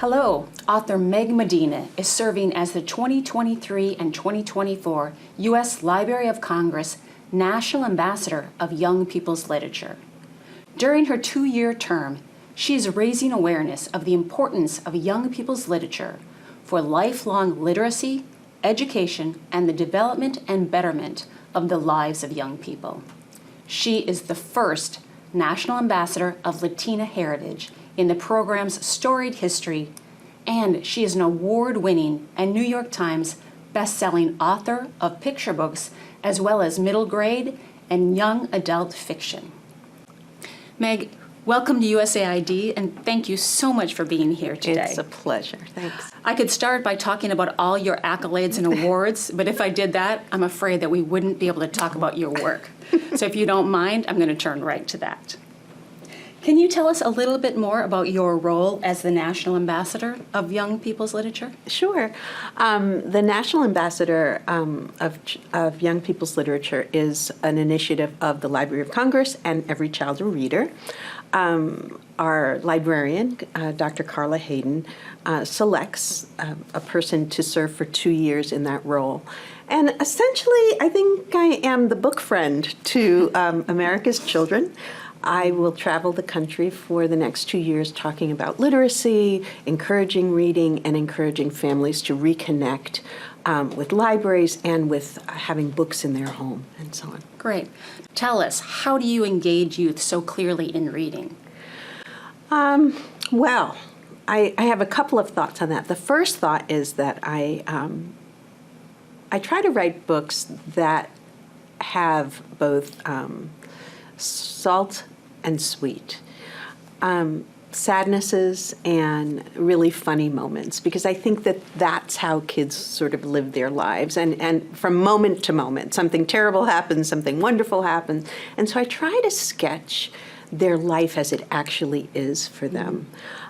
Hello, author Meg Medina is serving as the 2023 and 2024 U.S. Library of Congress National Ambassador of Young People's Literature. During her 2-year term, she is raising awareness of the importance of young people's literature for lifelong literacy, education, and the development and betterment of the lives of young people. She is the first National Ambassador of Latina Heritage in the program's storied history, and she is an award-winning and New York Times best-selling author of picture books as well as middle grade and young adult fiction. Meg, welcome to USAID, and thank you so much for being here today. It's a pleasure. Thanks. I could start by talking about all your accolades and awards, but if I did that, I'm afraid that we wouldn't be able to talk about your work. So if you don't mind, I'm going to turn right to that. Can you tell us a little bit more about your role as the National Ambassador of Young People's Literature? Sure. The National Ambassador of Young People's Literature is an initiative of the Library of Congress and Every Child a Reader. Our librarian, Dr. Carla Hayden, selects a person to serve for 2 years in that role. And essentially, I think I am the book friend to America's children. I will travel the country for the next 2 years talking about literacy, encouraging reading, and encouraging families to reconnect with libraries and with having books in their home and so on. Great. Tell us, how do you engage youth so clearly in reading? Well, I have a couple of thoughts on that. The first thought is that I try to write books that have both salt and sweet, sadnesses and really funny moments, because I think that that's how kids sort of live their lives, and from moment to moment, something terrible happens, something wonderful happens, and so I try to sketch their life as it actually is for them,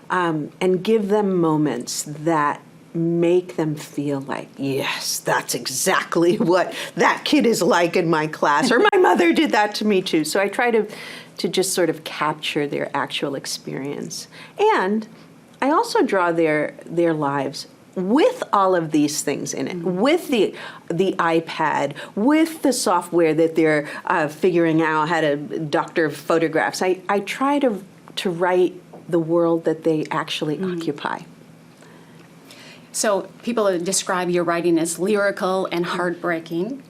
and give them moments that make them feel like, yes, that's exactly what that kid is like in my class, or my mother did that to me too. So I try to just sort of capture their actual experience. And I also draw their lives with all of these things in it, with the iPad, with the software that they're figuring out how to doctor photographs. I try to write the world that they actually occupy. So people describe your writing as lyrical and heartbreaking,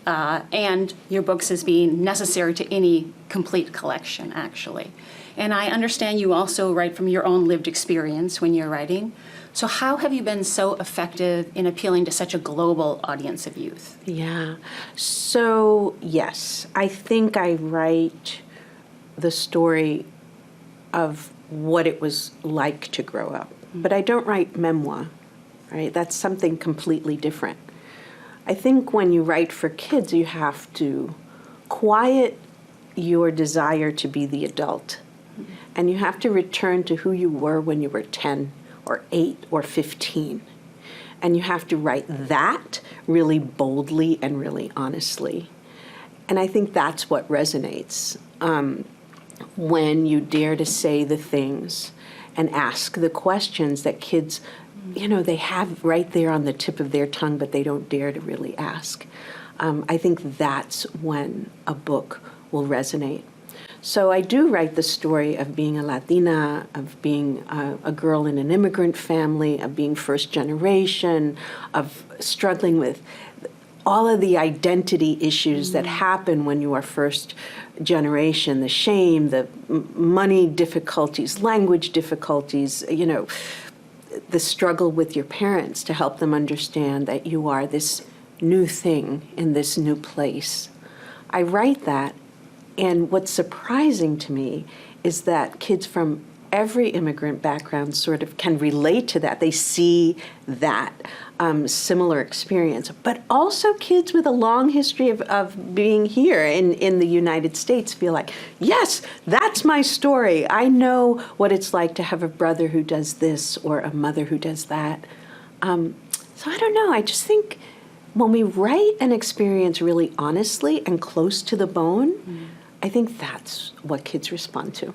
and your books as being necessary to any complete collection, actually. And I understand you also write from your own lived experience when you're writing. So how have you been so effective in appealing to such a global audience of youth? Yeah. So, yes, I think I write the story of what it was like to grow up. But I don't write memoir. Right? That's something completely different. I think when you write for kids, you have to quiet your desire to be the adult. And you have to return to who you were when you were 10 or 8 or 15. And you have to write that really boldly and really honestly. And I think that's what resonates when you dare to say the things and ask the questions that kids, they have right there on the tip of their tongue, but they don't dare to really ask. I think that's when a book will resonate. So I do write the story of being a Latina, of being a girl in an immigrant family, of being first generation, of struggling with all of the identity issues that happen when you are first generation, the shame, the money difficulties, language difficulties, the struggle with your parents to help them understand that you are this new thing in this new place. I write that, and what's surprising to me is that kids from every immigrant background sort of can relate to that. They see that similar experience, but also kids with a long history of being here in the United States feel like, yes, that's my story. I know what it's like to have a brother who does this or a mother who does that. So I don't know, I just think when we write an experience really honestly and close to the bone, I think that's what kids respond to.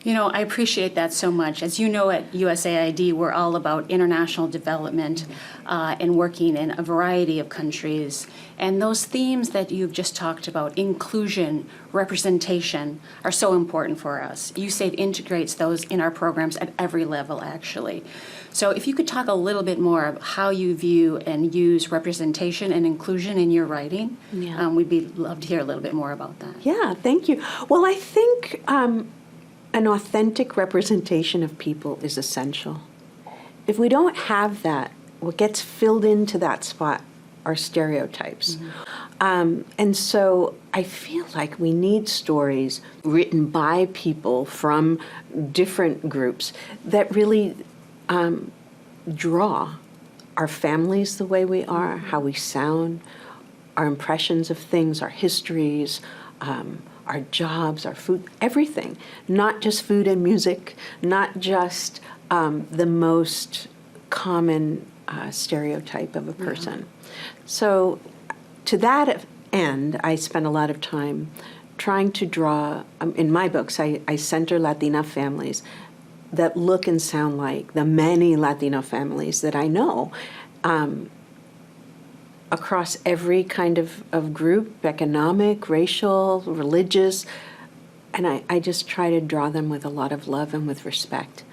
I appreciate that so much. As you know, at USAID, we're all about international development and working in a variety of countries. And those themes that you've just talked about, inclusion, representation, are so important for us. USAID integrates those in our programs at every level, actually. So if you could talk a little bit more of how you view and use representation and inclusion in your writing, we'd love to hear a little bit more about that. Yeah, thank you. Well, I think an authentic representation of people is essential. If we don't have that, what gets filled into that spot are stereotypes. And so I feel like we need stories written by people from different groups that really draw our families the way we are, how we sound, our impressions of things, our histories, our jobs, our food, everything. Not just food and music, not just the most common stereotype of a person. So to that end, I spend a lot of time trying to draw, in my books, I center Latina families that look and sound like the many Latino families that I know across every kind of group, economic, racial, religious, and I just try to draw them with a lot of love and with respect.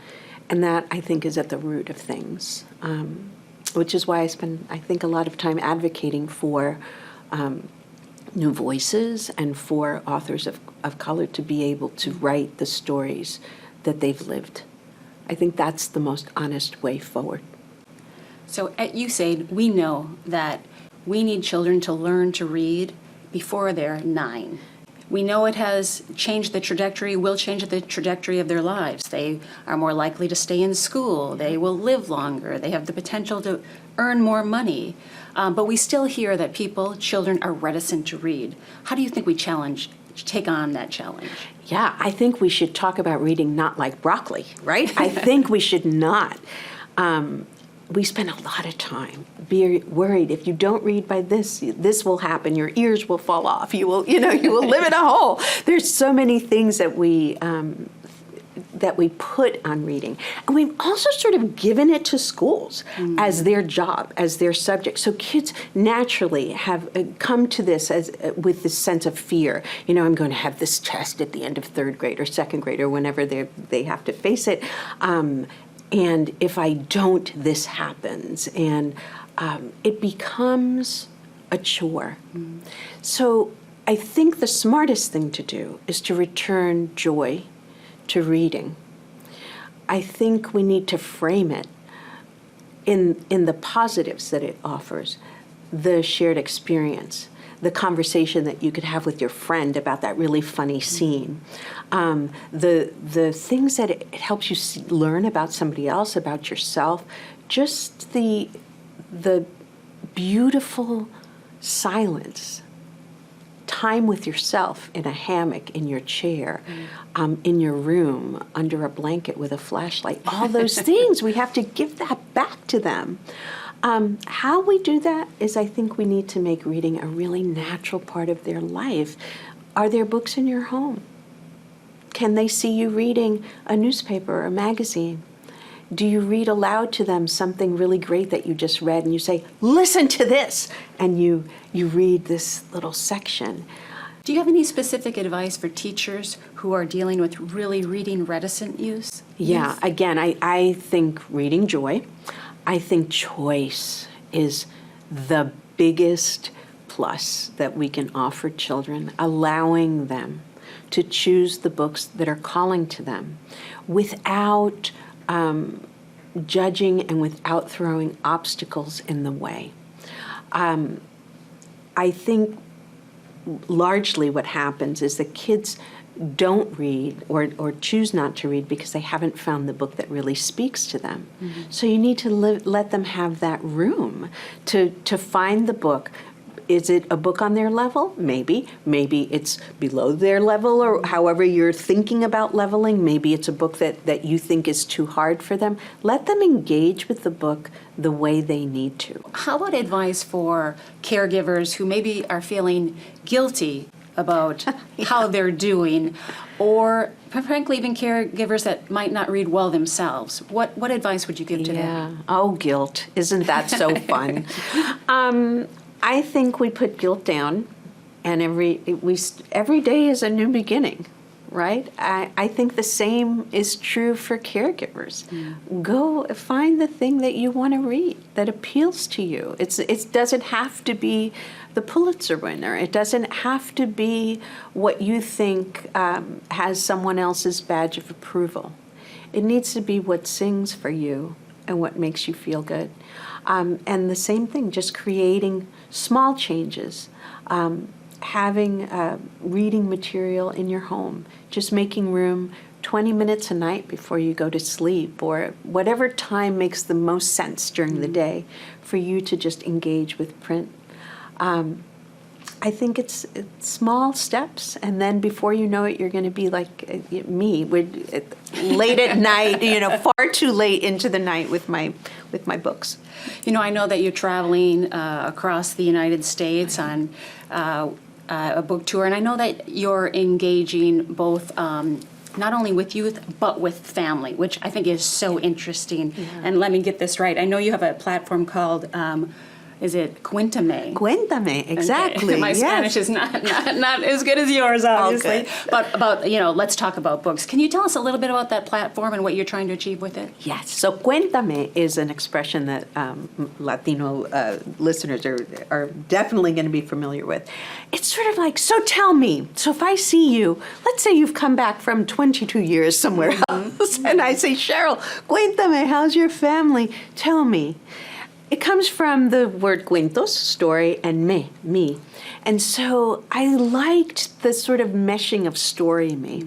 And that, I think, is at the root of things, which is why I spend, I think, a lot of time advocating for new voices and for authors of color to be able to write the stories that they've lived. I think that's the most honest way forward. So at USAID, we know that we need children to learn to read before they're 9. We know it has changed the trajectory, will change the trajectory of their lives. They are more likely to stay in school. They will live longer. They have the potential to earn more money. But we still hear that children are reticent to read. How do you think we take on that challenge? Yeah, I think we should talk about reading not like broccoli, right? I think we should not. We spend a lot of time being worried if you don't read by this will happen. Your ears will fall off. You will live in a hole. There's so many things that we put on reading, and we've also sort of given it to schools as their job, as their subject. So kids naturally have come to this with this sense of fear. I'm going to have this test at the end of 3rd grade or 2nd grade or whenever they have to face it. And if I don't, this happens. And it becomes a chore. So I think the smartest thing to do is to return joy to reading. I think we need to frame it in the positives that it offers, the shared experience, the conversation that you could have with your friend about that really funny scene, the things that it helps you learn about somebody else, about yourself, just the beautiful silence, time with yourself in a hammock, in your chair, in your room, under a blanket with a flashlight, all those things, we have to give that back to them. How we do that is I think we need to make reading a really natural part of their life. Are there books in your home? Can they see you reading a newspaper or a magazine? Do you read aloud to them something really great that you just read and you say, listen to this, and you read this little section? Do you have any specific advice for teachers who are dealing with really reading reticent youth? Yeah, again, I think reading joy. I think choice is the biggest plus that we can offer children, allowing them to choose the books that are calling to them without judging and without throwing obstacles in the way. I think largely what happens is that kids don't read or choose not to read because they haven't found the book that really speaks to them. So you need to let them have that room to find the book. Is it a book on their level? Maybe. Maybe it's below their level, or however you're thinking about leveling. Maybe it's a book that you think is too hard for them. Let them engage with the book the way they need to. How about advice for caregivers who maybe are feeling guilty about how they're doing, or frankly even caregivers that might not read well themselves? What advice would you give to them? Oh, guilt. Isn't that so fun? I think we put guilt down, and every day is a new beginning, right? I think the same is true for caregivers. Go find the thing that you want to read that appeals to you. It doesn't have to be the Pulitzer winner. It doesn't have to be what you think has someone else's badge of approval. It needs to be what sings for you and what makes you feel good. And the same thing, just creating small changes, having reading material in your home, just making room 20 minutes a night before you go to sleep, or whatever time makes the most sense during the day for you to just engage with print. I think it's small steps, and then before you know it, you're going to be like me, late at night, far too late into the night with my books. I know that you're traveling across the United States on a book tour, and I know that you're engaging both not only with youth, but with family, which I think is so interesting. Yeah. And let me get this right. I know you have a platform called is it Cuéntame? Cuéntame, exactly. Okay. My Spanish is not as good as yours, obviously. But about, let's talk about books. Can you tell us a little bit about that platform and what you're trying to achieve with it? Yes. So Cuéntame is an expression that Latino listeners are definitely going to be familiar with. It's sort of like, so tell me. So if I see you, let's say you've come back from 22 years somewhere else, and I say, Sheryl, Cuéntame, how's your family? Tell me. It comes from the word cuentos, story, and me. And so I liked the sort of meshing of story, me.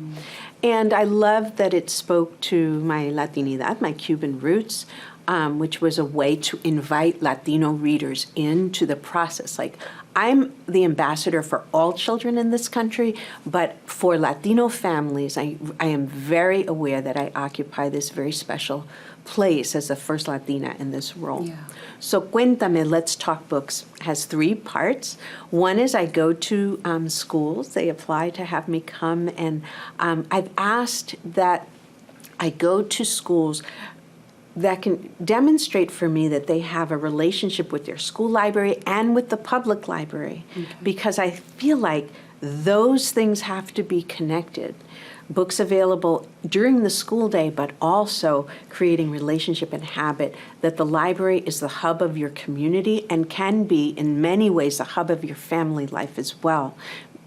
And I loved that it spoke to my Latinidad, my Cuban roots, which was a way to invite Latino readers into the process. Like, I'm the ambassador for all children in this country, but for Latino families, I am very aware that I occupy this very special place as the first Latina in this role. Yeah. So Cuéntame, Let's Talk Books has 3 parts. One is I go to schools. They apply to have me come, and I've asked that I go to schools that can demonstrate for me that they have a relationship with their school library and with the public library, because I feel like those things have to be connected. Books available during the school day, but also creating relationship and habit, that the library is the hub of your community and can be, in many ways, the hub of your family life as well.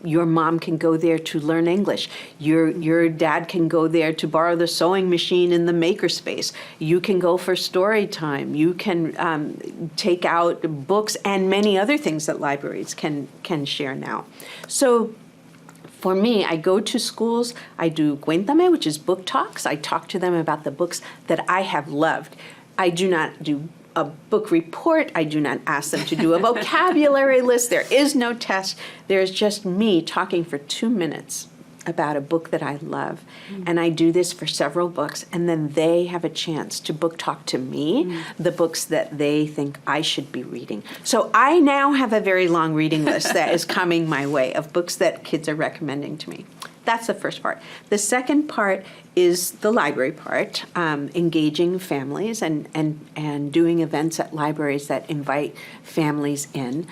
Your mom can go there to learn English. Your dad can go there to borrow the sewing machine in the makerspace. You can go for story time. You can take out books and many other things that libraries can share now. So for me, I go to schools, I do Cuéntame, which is book talks. I talk to them about the books that I have loved. I do not do a book report. I do not ask them to do a vocabulary list. There is no test. There's just me talking for 2 minutes about a book that I love. And I do this for several books, and then they have a chance to book talk to me the books that they think I should be reading. So I now have a very long reading list that is coming my way of books that kids are recommending to me. That's the first part. The second part is the library part, engaging families and doing events at libraries that invite families in,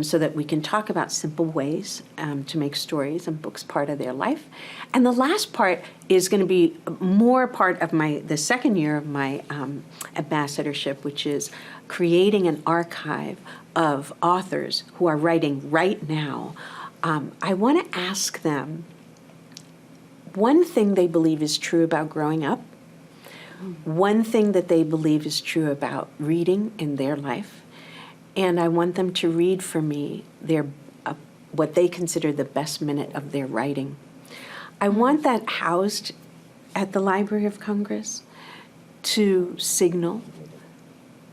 so that we can talk about simple ways to make stories and books part of their life. And the last part is going to be more part of the second year of my ambassadorship, which is creating an archive of authors who are writing right now. I want to ask them one thing they believe is true about growing up, one thing that they believe is true about reading in their life, and I want them to read for me what they consider the best minute of their writing. I want that housed at the Library of Congress to signal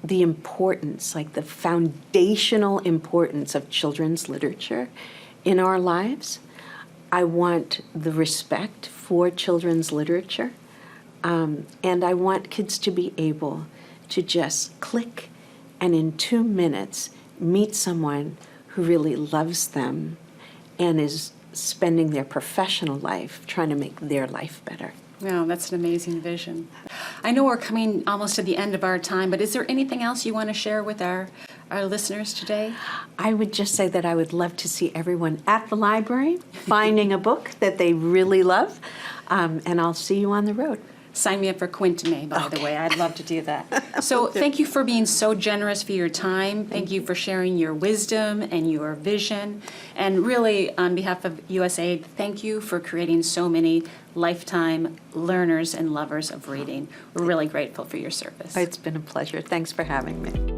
the importance, like the foundational importance of children's literature in our lives. I want the respect for children's literature, and I want kids to be able to just click and in 2 minutes meet someone who really loves them and is spending their professional life trying to make their life better. Wow, that's an amazing vision. I know we're coming almost to the end of our time, but is there anything else you want to share with our listeners today? I would just say that I would love to see everyone at the library finding a book that they really love, and I'll see you on the road. Sign me up for Quintame, by the way. I'd love to do that. So thank you for being so generous for your time. Thank you for sharing your wisdom and your vision. And really, on behalf of USAID, thank you for creating so many lifetime learners and lovers of reading. We're really grateful for your service. It's been a pleasure. Thanks for having me.